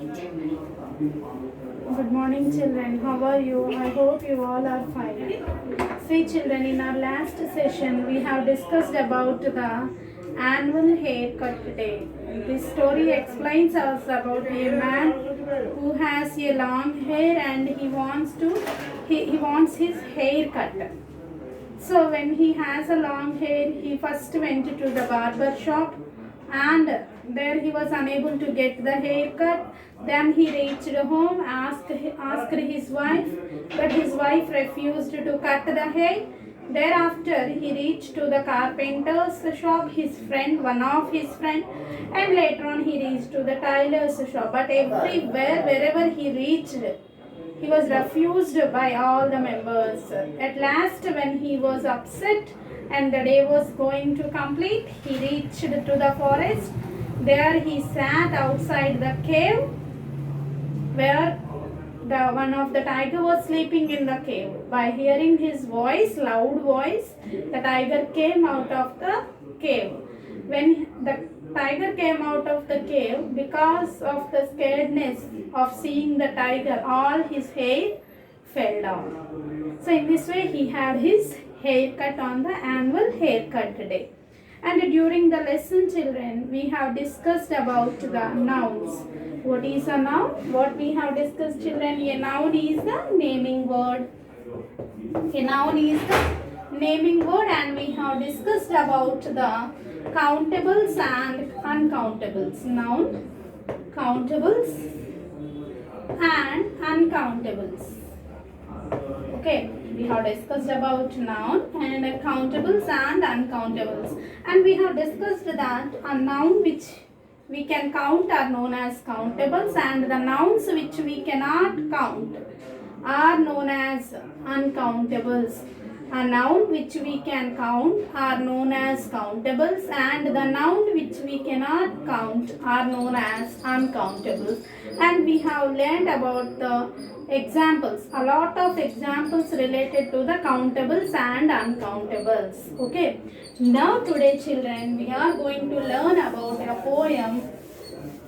Good morning, children. How are you? I hope you all are fine. See, children, in our last session, we have discussed about the annual haircut day. This story explains us about a man who has a long hair and he wants his hair cut. So when he has a long hair, he first went to the barber shop and there he was unable to get the haircut. Then he reached home, asked his wife, but his wife refused to cut the hair. Thereafter, he reached to the carpenter's shop, one of his friend, and later on he reached to the tailor's shop. But everywhere, wherever he reached, he was refused by all the members. At last, when he was upset and the day was going to complete, he reached to the forest. There he sat outside the cave where the one of the tiger was sleeping in the cave. By hearing his voice, loud voice, the tiger came out of the cave. When the tiger came out of the cave, because of the scaredness of seeing the tiger, all his hair fell down. So in this way, he had his haircut on the annual haircut day. And during the lesson, children, we have discussed about the nouns. What is a noun? What we have discussed, children? A noun is the naming word. A noun is the naming word, and we have discussed about the countables and uncountables. Noun, countables and uncountables. Okay, we have discussed about noun and countables and uncountables, and we have discussed that a noun which we can count are known as countables, and the nouns which we cannot count are known as uncountables. A noun which we can count are known as countables, and the noun which we cannot count are known as uncountables. And we have learned about the examples, a lot of examples related to the countables and uncountables. Okay, now today, children, we are going to learn about a poem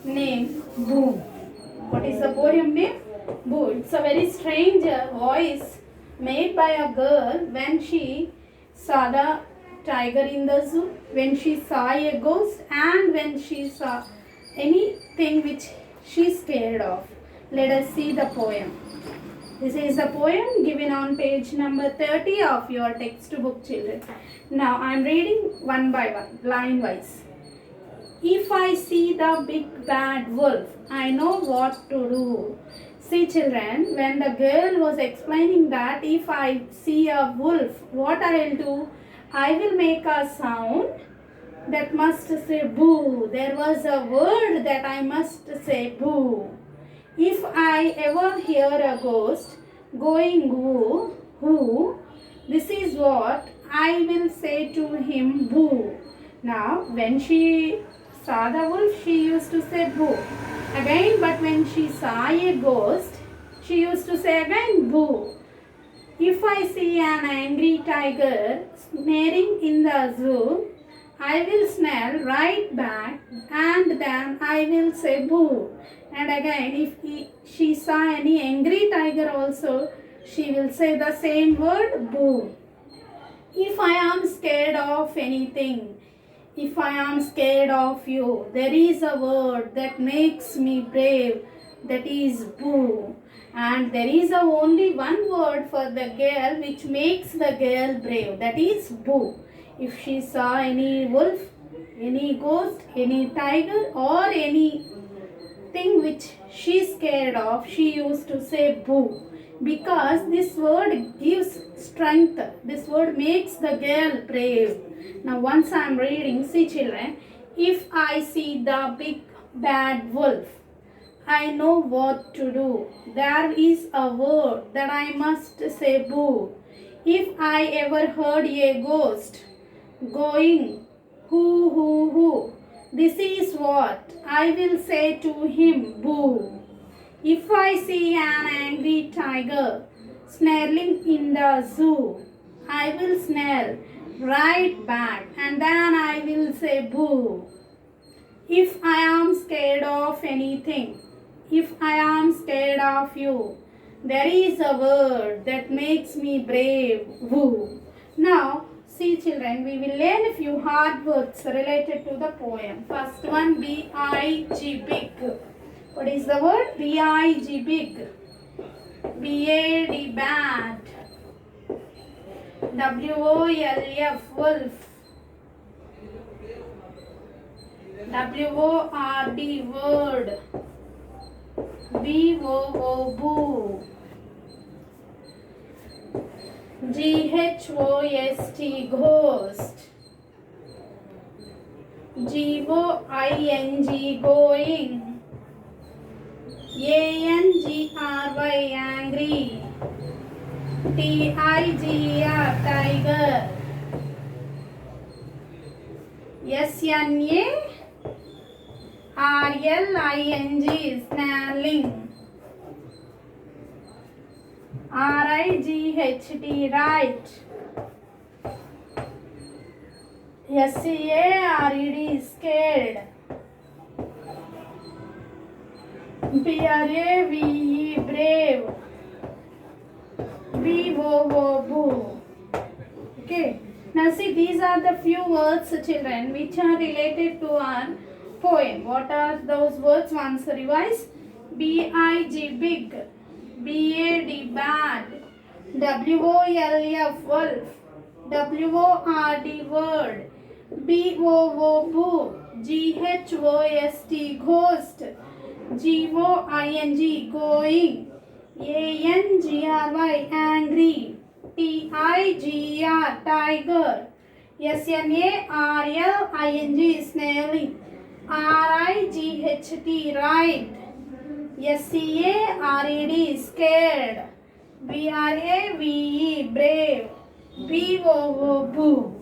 named Boo. What is the poem name? Boo. It's a very strange voice made by a girl when she saw the tiger in the zoo, when she saw a ghost, and when she saw anything which she is scared of. Let us see the poem. This is the poem given on page number 30 of your textbook, children. Now I am reading one by one, line wise. If I see the big bad wolf, I know what to do. See, children, when the girl was explaining that if I see a wolf, what I will do, I will make a sound that must say boo. There was a word that I must say boo. If I ever hear a ghost going woo, who, this is what I will say to him boo. Now, when she saw the wolf, she used to say boo. Again, but when she saw a ghost, she used to say again boo. If I see an angry tiger snaring in the zoo, I will snarl right back and then I will say boo. And again, if she saw any angry tiger also, she will say the same word boo. If I am scared of anything, if I am scared of you, there is a word that makes me brave, that is boo. And there is only one word for the girl which makes the girl brave, that is boo. If she saw any wolf, any ghost, any tiger, or anything which she is scared of, she used to say boo. Because this word gives strength, this word makes the girl brave. Now once I am reading, see children, if I see the big bad wolf, I know what to do. There is a word that I must say boo. If I ever heard a ghost going who, this is what I will say to him boo. If I see an angry tiger snarling in the zoo, I will snarl right back and then I will say boo. If I am scared of anything, if I am scared of you. There is a word that makes me brave. Woo. Now, see children, we will learn a few hard words related to the poem. First one, B-I-G, big. What is the word? B-I-G, big. B-A-D, bad. W-O-L-F, wolf. W-O-R-D, word. B-O-O, boo. G-H-O-S-T, ghost. G-O-I-N-G, going. A-N-G-R-Y, angry. T-I-G-R, tiger. S-N-A, R-L-I-N-G, snarling. R-I-G-H-T, right. S-C-A-R-E-D, scared. B-R-A-V-E, brave. B-O-O, boo. Okay. Now see, these are the few words, children, which are related to our poem. What are those words? Once revise. B-I-G, big. B-A-D, bad. W-O-L-F, wolf. W-O-R-D, word. B-O-O, boo. G-H-O-S-T, ghost. G-O-I-N-G, going. A-N-G-R-Y, angry. T-I-G-R, tiger. S-N-A-R-L-I-N-G, snarling. R-I-G-H-T, right. S-C-A-R-E-D, scared. B-R-A-V-E, brave. B-O-O, boo.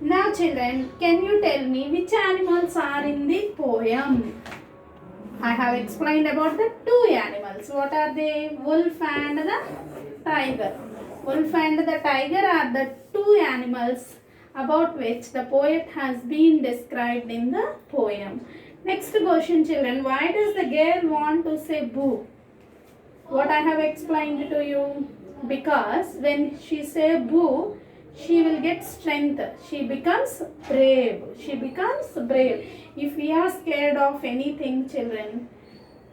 Now children, can you tell me which animals are in the poem? I have explained about the two animals. What are they? Wolf and the tiger. Wolf and the tiger are the two animals about which the poet has been described in the poem. Next question children, why does the girl want to say boo? What I have explained to you. Because when she say boo, she will get strength. She becomes brave. She becomes brave. If we are scared of anything children,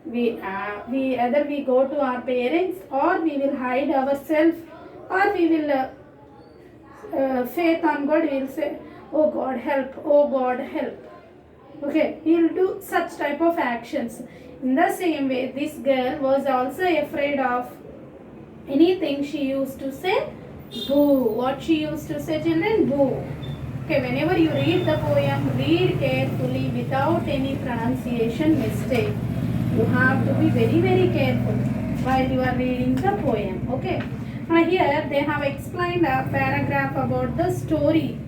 we either we go to our parents or we will hide ourselves or we will faith on God, we will say, oh God help, oh God help. Okay, he will do such type of actions. In the same way, this girl was also afraid of anything. She used to say boo. What she used to say children? Boo. Okay, whenever you read the poem, read carefully without any pronunciation mistake. You have to be very, very careful while you are reading the poem. Okay. Now here they have explained a paragraph about the story.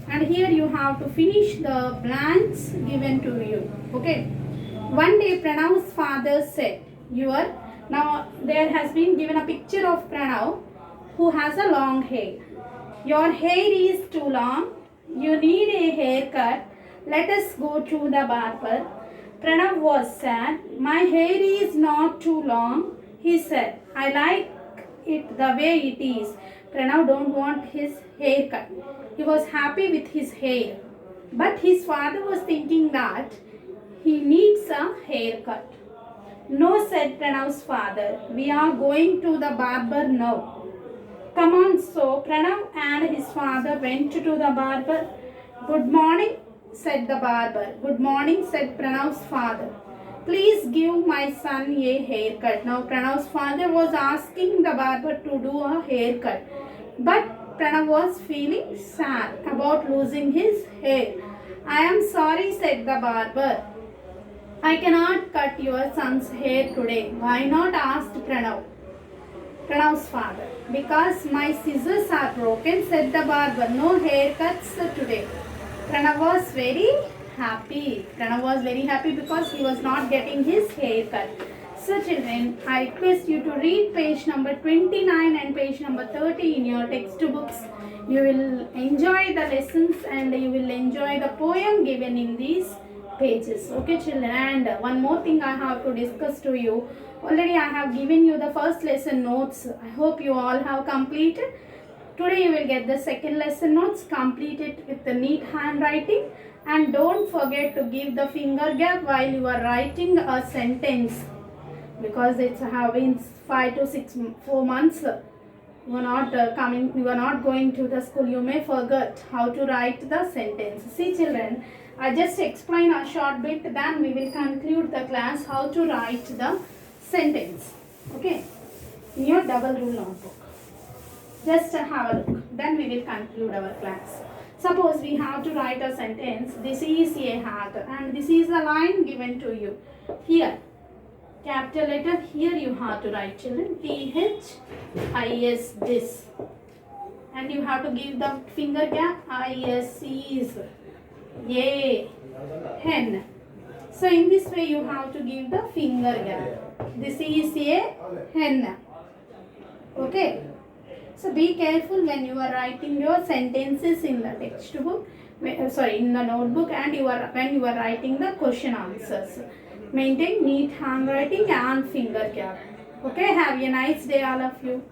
And here you have to finish the blanks given to you. Okay. One day Pranav's father said, now there has been given a picture of Pranav who has a long hair. Your hair is too long. You need a haircut. Let us go to the barber. Pranav was sad. My hair is not too long. He said, I like it the way it is. Pranav don't want his haircut. He was happy with his hair. But his father was thinking that he needs a haircut. No, said Pranav's father. We are going to the barber now. Come on, so Pranav and his father went to the barber. Good morning, said the barber. Good morning, said Pranav's father. Please give my son a haircut. Now Pranav's father was asking the barber to do a haircut. But Pranav was feeling sad about losing his hair. I am sorry, said the barber. I cannot cut your son's hair today. Why not? Asked Pranav's father. Because my scissors are broken, said the barber. No haircuts today. Pranav was very happy. Pranav was very happy because he was not getting his haircut. So children, I request you to read page number 29 and page number 30 in your textbooks. You will enjoy the lessons and you will enjoy the poem given in these pages. Okay children, and one more thing I have to discuss to you. Already I have given you the first lesson notes. I hope you all have completed. Today you will get the second lesson notes. Complete it with the neat handwriting, and don't forget to give the finger gap while you are writing a sentence, because it's having 5 to 6 4 months. You are not you are not going to the school. You may forget how to write the sentence. See children, I just explain a short bit, then we will conclude the class how to write the sentence. Okay, in your double rule notebook. Just have a look, then we will conclude our class. Suppose we have to write a sentence. This is a hat, and this is a line given to you. Here, capital letter, here you have to write children, THIS, this. And you have to give the finger gap, ISEs, A, hen. So in this way you have to give the finger gap. This is a hen. Okay. So be careful when you are writing your sentences in the textbook, in the notebook, and when you are writing the question answers. Maintain neat handwriting and finger gap. Okay, have a nice day all of you.